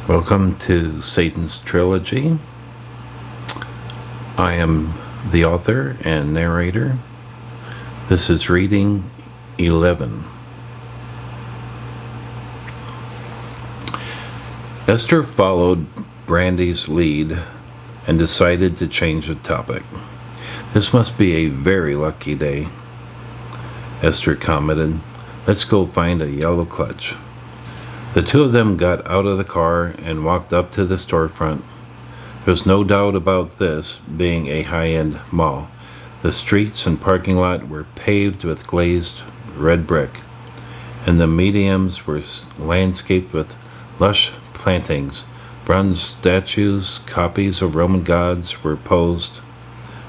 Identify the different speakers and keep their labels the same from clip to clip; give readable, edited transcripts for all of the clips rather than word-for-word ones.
Speaker 1: Welcome to Satan's Trilogy. I am the author and narrator. This is reading 11. Esther followed Brandy's lead and decided to change the topic. This must be a very lucky day, Esther commented. Let's go find a yellow clutch. The two of them got out of the car and walked up to the storefront. There's no doubt about this being a high-end mall. The streets and parking lot were paved with glazed red brick, and the mediums were landscaped with lush plantings. Bronze statues, copies of Roman gods, were posed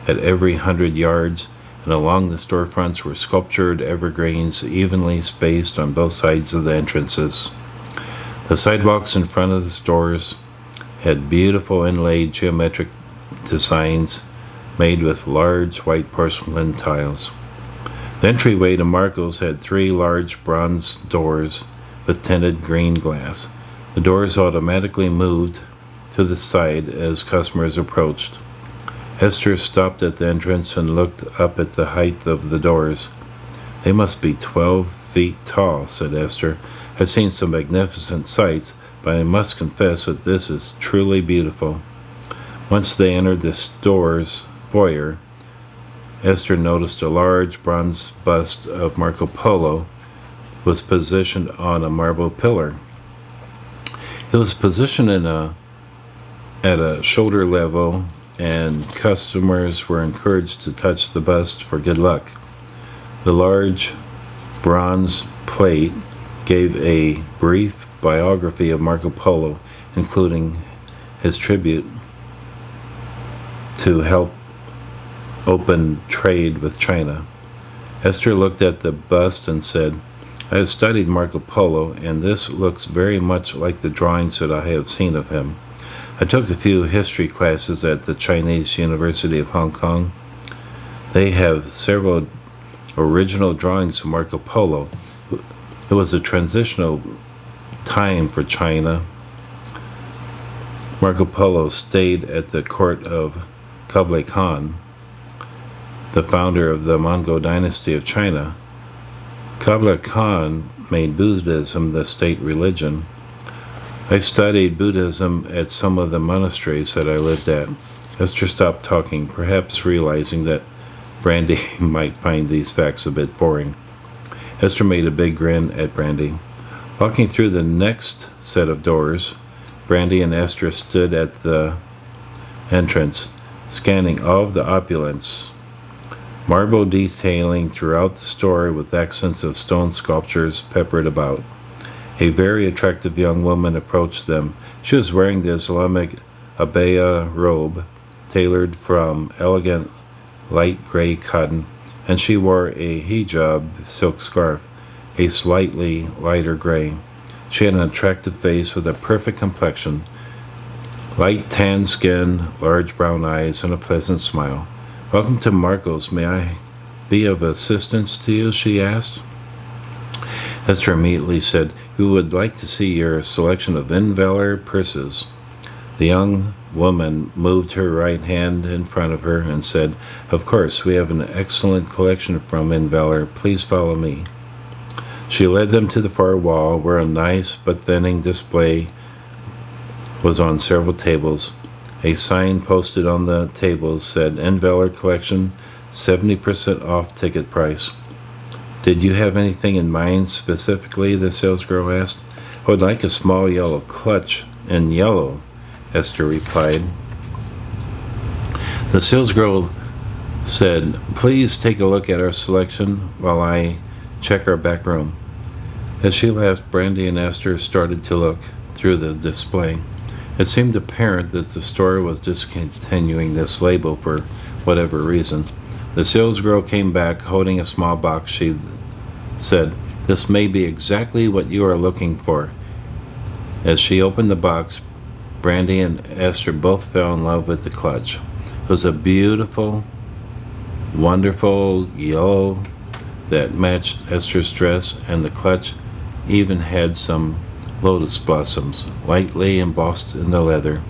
Speaker 1: at every 100 yards, and along the storefronts were sculptured evergreens evenly spaced on both sides of the entrances. The sidewalks in front of the stores had beautiful inlaid geometric designs made with large white porcelain tiles. The entryway to Marco's had 3 large bronze doors with tinted green glass. The doors automatically moved to the side as customers approached. Esther stopped at the entrance and looked up at the height of the doors. They must be 12 feet tall, said Esther. I've seen some magnificent sights, but I must confess that this is truly beautiful. Once they entered the store's foyer, Esther noticed a large bronze bust of Marco Polo was positioned on a marble pillar. It was positioned at a shoulder level, and customers were encouraged to touch the bust for good luck. The large bronze plate gave a brief biography of Marco Polo, including his tribute to help open trade with China. Esther looked at the bust and said, I have studied Marco Polo, and this looks very much like the drawings that I have seen of him. I took a few history classes at the Chinese University of Hong Kong. They have several original drawings of Marco Polo. It was a transitional time for China. Marco Polo stayed at the court of Kublai Khan, the founder of the Mongol dynasty of China. Kublai Khan made Buddhism the state religion. I studied Buddhism at some of the monasteries that I lived at. Esther stopped talking, perhaps realizing that Brandy might find these facts a bit boring. Esther made a big grin at Brandy. Walking through the next set of doors, Brandy and Esther stood at the entrance, scanning all of the opulence. Marble detailing throughout the store with accents of stone sculptures peppered about. A very attractive young woman approached them. She was wearing the Islamic abaya robe, tailored from elegant light gray cotton, and she wore a hijab silk scarf, a slightly lighter gray. She had an attractive face with a perfect complexion, light tan skin, large brown eyes, and a pleasant smile. Welcome to Marco's. May I be of assistance to you? She asked. Esther immediately said, We would like to see your selection of Invalor purses. The young woman moved her right hand in front of her and said, Of course, we have an excellent collection from Invalor. Please follow me. She led them to the far wall where a nice but thinning display was on several tables. A sign posted on the tables said, Invalor collection, 70% off ticket price. Did you have anything in mind specifically? The salesgirl asked. I would like a small yellow clutch in yellow, Esther replied. The salesgirl said, Please take a look at our selection while I check our back room. As she left, Brandy and Esther started to look through the display. It seemed apparent that the store was discontinuing this label for whatever reason. The salesgirl came back holding a small box. She said, This may be exactly what you are looking for. As she opened the box, Brandy and Esther both fell in love with the clutch. It was a beautiful, wonderful yellow that matched Esther's dress, and the clutch even had some lotus blossoms, lightly embossed in the leather.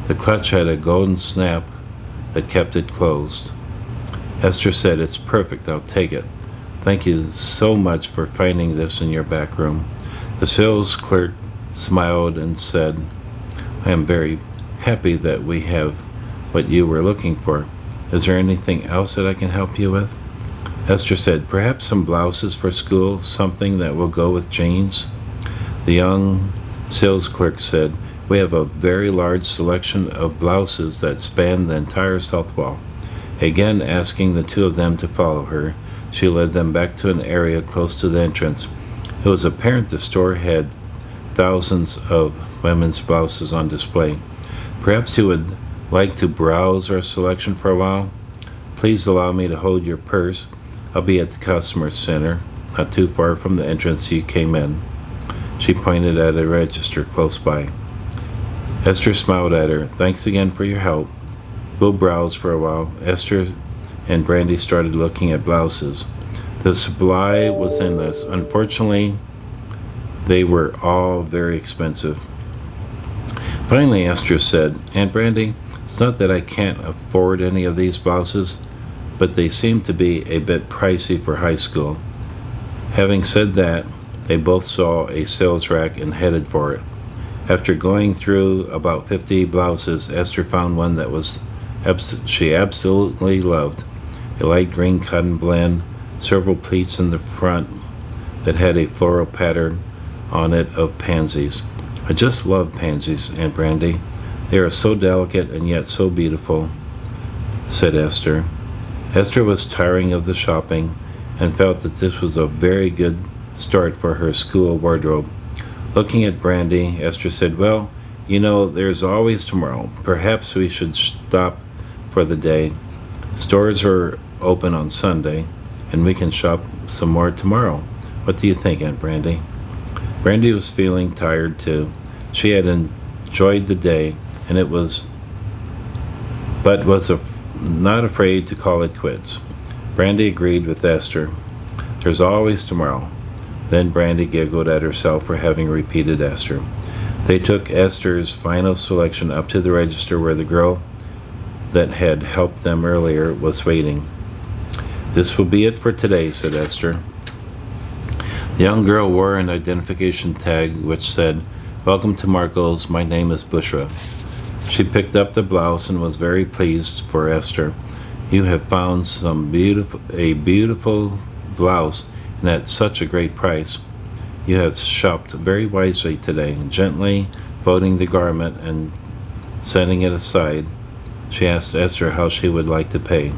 Speaker 1: The clutch had a golden snap that kept it closed. Esther said, "It's perfect, I'll take it. Thank you so much for finding this in your back room." The sales clerk smiled and said, "I am very happy that we have what you were looking for. Is there anything else that I can help you with?" Esther said, "Perhaps some blouses for school, something that will go with jeans." The young sales clerk said, "We have a very large selection of blouses that span the entire south wall." Again, asking the two of them to follow her, she led them back to an area close to the entrance. It was apparent the store had thousands of women's blouses on display. "Perhaps you would like to browse our selection for a while? Please allow me to hold your purse. I'll be at the customer center, not too far from the entrance you came in." She pointed at a register close by. Esther smiled at her. "Thanks again for your help. We'll browse for a while." Esther and Brandy started looking at blouses. The supply was endless. Unfortunately, they were all very expensive. Finally, Esther said, "Aunt Brandy, it's not that I can't afford any of these blouses, but they seem to be a bit pricey for high school." Having said that, they both saw a sales rack and headed for it. After going through about 50 blouses, Esther found one that she absolutely loved. A light green cotton blend, several pleats in the front that had a floral pattern on it of pansies. "I just love pansies, Aunt Brandy. They are so delicate and yet so beautiful," said Esther. Esther was tiring of the shopping and felt that this was a very good start for her school wardrobe. Looking at Brandy, Esther said, "Well, you know, there's always tomorrow. Perhaps we should stop for the day. Stores are open on Sunday, and we can shop some more tomorrow. What do you think, Aunt Brandy?" Brandy was feeling tired too. She had enjoyed the day, and was not afraid to call it quits. Brandy agreed with Esther. "There's always tomorrow." Then Brandy giggled at herself for having repeated Esther. They took Esther's final selection up to the register where the girl that had helped them earlier was waiting. "This will be it for today," said Esther. The young girl wore an identification tag which said, "Welcome to Marco's. My name is Bushra." She picked up the blouse and was very pleased for Esther. "You have found a beautiful blouse, and at such a great price. You have shopped very wisely today." Gently folding the garment and setting it aside, she asked Esther how she would like to pay.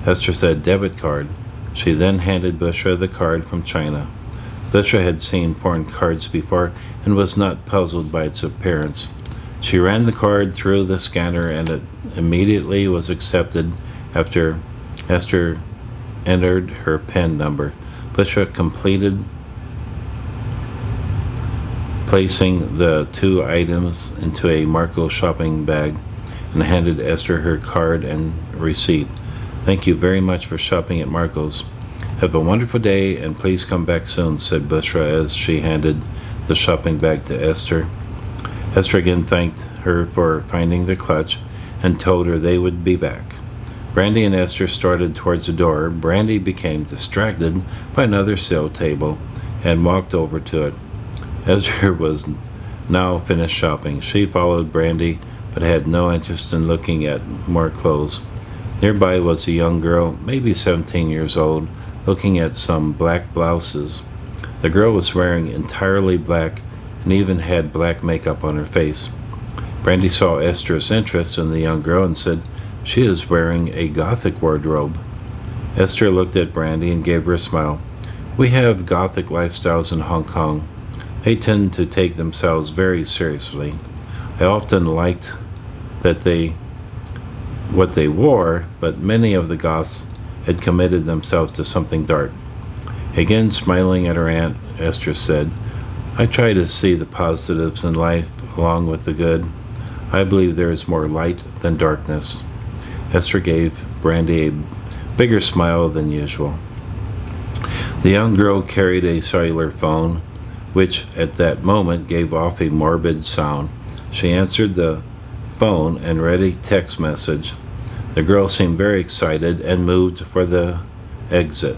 Speaker 1: Esther said, "Debit card." She then handed Bushra the card from China. Bushra had seen foreign cards before and was not puzzled by its appearance. She ran the card through the scanner and it immediately was accepted after Esther entered her PIN number. Bushra completed placing the two items into a Marco shopping bag and handed Esther her card and receipt. "Thank you very much for shopping at Marco's. Have a wonderful day and please come back soon," said Bushra as she handed the shopping bag to Esther. Esther again thanked her for finding the clutch and told her they would be back. Brandy and Esther started towards the door. Brandy became distracted by another sale table and walked over to it. Esther was now finished shopping. She followed Brandy but had no interest in looking at more clothes. Nearby was a young girl, maybe 17 years old, looking at some black blouses. The girl was wearing entirely black and even had black makeup on her face. Brandy saw Esther's interest in the young girl and said, "She is wearing a Gothic wardrobe." Esther looked at Brandy and gave her a smile. "We have Gothic lifestyles in Hong Kong. They tend to take themselves very seriously. I often liked what they wore, but many of the Goths had committed themselves to something dark." Again smiling at her aunt, Esther said, "I try to see the positives in life along with the good. I believe there is more light than darkness." Esther gave Brandy a bigger smile than usual. The young girl carried a cellular phone which at that moment gave off a morbid sound. She answered the phone and read a text message. The girl seemed very excited and moved for the exit.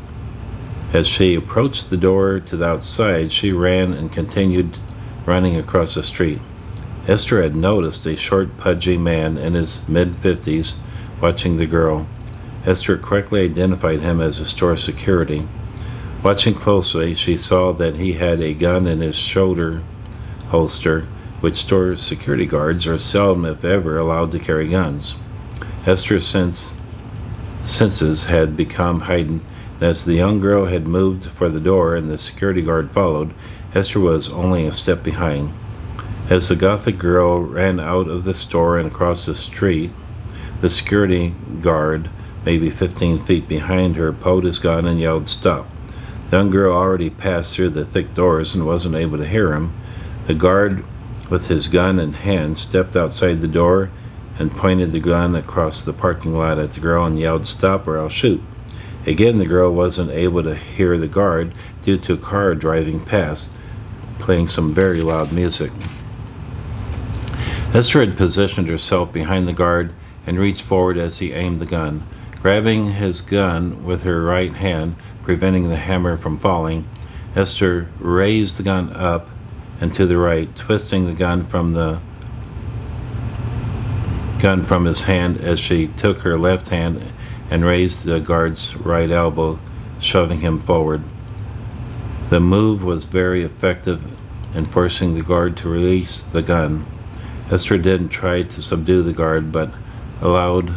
Speaker 1: As she approached the door to the outside, she ran and continued running across the street. Esther had noticed a short, pudgy man in his mid-50s watching the girl. Esther quickly identified him as a store security. Watching closely, she saw that he had a gun in his shoulder holster, which store security guards are seldom, if ever, allowed to carry guns. Esther's senses had become heightened, and as the young girl had moved for the door and the security guard followed, Esther was only a step behind. As the Gothic girl ran out of the store and across the street, the security guard, maybe 15 feet behind her, pulled his gun and yelled, "Stop." The young girl already passed through the thick doors and wasn't able to hear him. The guard, with his gun in hand, stepped outside the door and pointed the gun across the parking lot at the girl and yelled, "Stop or I'll shoot." Again, the girl wasn't able to hear the guard due to a car driving past, playing some very loud music. Esther had positioned herself behind the guard and reached forward as he aimed the gun. Grabbing his gun with her right hand, preventing the hammer from falling, Esther raised the gun up and to the right, twisting the gun from his hand as she took her left hand and raised the guard's right elbow, shoving him forward. The move was very effective in forcing the guard to release the gun. Esther didn't try to subdue the guard, but allowed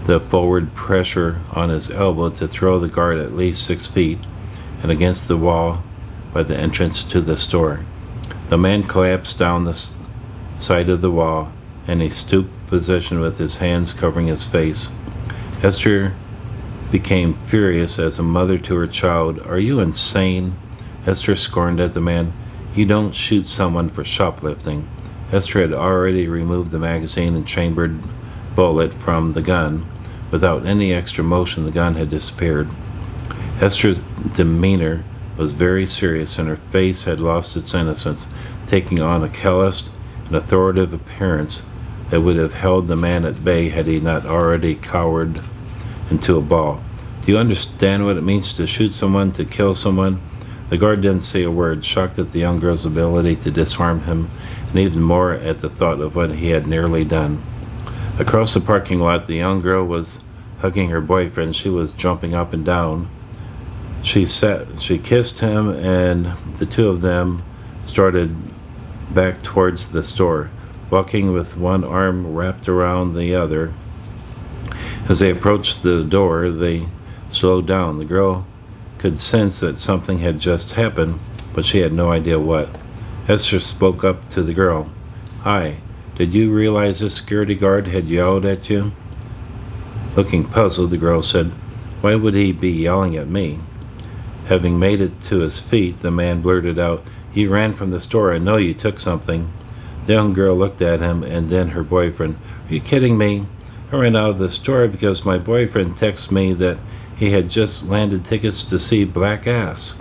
Speaker 1: the forward pressure on his elbow to throw the guard at least 6 feet and against the wall by the entrance to the store. The man collapsed down the side of the wall in a stooped position with his hands covering his face. Esther became furious as a mother to her child. "Are you insane?" Esther scorned at the man. "You don't shoot someone for shoplifting." Esther had already removed the magazine and chambered bullet from the gun. Without any extra motion, the gun had disappeared. Esther's demeanor was very serious, and her face had lost its innocence, taking on a calloused and authoritative appearance that would have held the man at bay had he not already cowered into a ball. "Do you understand what it means to shoot someone, to kill someone?" The guard didn't say a word, shocked at the young girl's ability to disarm him, and even more at the thought of what he had nearly done. Across the parking lot, the young girl was hugging her boyfriend. She was jumping up and down. She kissed him, and the two of them started back towards the store, walking with one arm wrapped around the other. As they approached the door, they slowed down. The girl could sense that something had just happened, but she had no idea what. Esther spoke up to the girl. "Hi, did you realize the security guard had yelled at you?" Looking puzzled, the girl said, "Why would he be yelling at me?" Having made it to his feet, the man blurted out, "You ran from the store. I know you took something." The young girl looked at him and then her boyfriend. "Are you kidding me? I ran out of the store because my boyfriend texted me that he had just landed tickets to see Black Ass.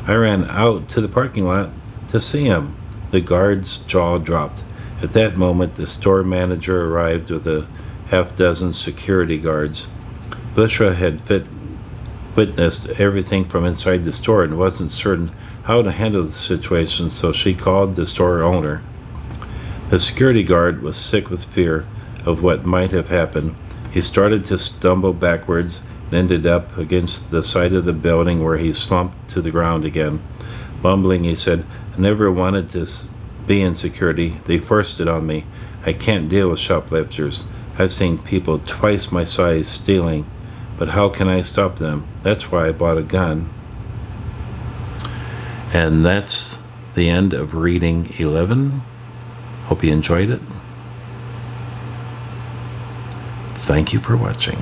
Speaker 1: I ran out to the parking lot to see him." The guard's jaw dropped. At that moment, the store manager arrived with a half-dozen security guards. Bushra had witnessed everything from inside the store and wasn't certain how to handle the situation, so she called the store owner. The security guard was sick with fear of what might have happened. He started to stumble backwards and ended up against the side of the building where he slumped to the ground again. Mumbling, he said, "I never wanted to be in security. They forced it on me. I can't deal with shoplifters. I've seen people twice my size stealing, but how can I stop them? That's why I bought a gun." And that's the end of reading 11. Hope you enjoyed it. Thank you for watching.